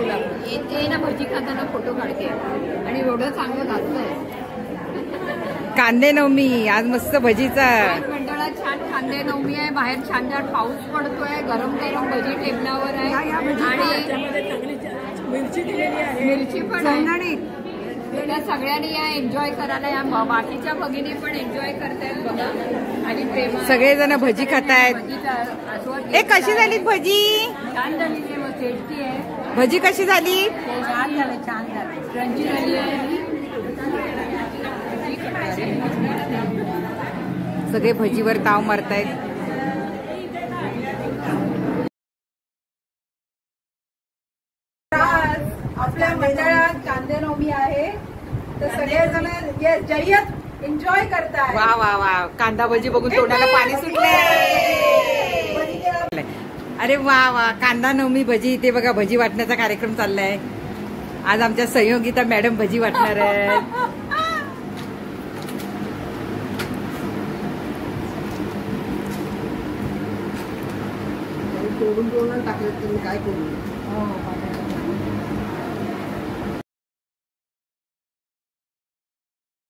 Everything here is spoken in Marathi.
येते ना भजी खाताना फोटो काढते आणि एवढं चांगलं घातलंय. कांदे नवमी आज मस्त भजीचा मंडळात छान कांदे नवमी आहे. बाहेर छान छान पाऊस पडतोय. गरम गरम भजी टेबलावर आहे आणि मिरची पण आहे. त्या सगळ्यांनी या एन्जॉय करायला. या बाकीच्या भगिनी पण एन्जॉय करतायत बघा आणि प्रेम सगळेजण भजी खातायत. कशी झाली भजी? छान झाली. टेस्टी आहे. भजी कशी झाली? छान झाली. छान झाली. क्रंची झाली आहे. सगळे भजीवर ताव मारतायत. आपल्या मंडळात कांदे नवमी आहे तर सगळेजण जय्यत एन्जॉय करताय. वा वा वा. कांदा भजी बघून तोंडाला पाणी सुटले. अरे वा वा. कांदा नवमी भजी. इथे बघा भजी वाटण्याचा कार्यक्रम चाललाय. आज आमच्या सहयोगिता मॅडम भजी वाटणार आहेत. तोडून टाकले तुम्ही काय करू.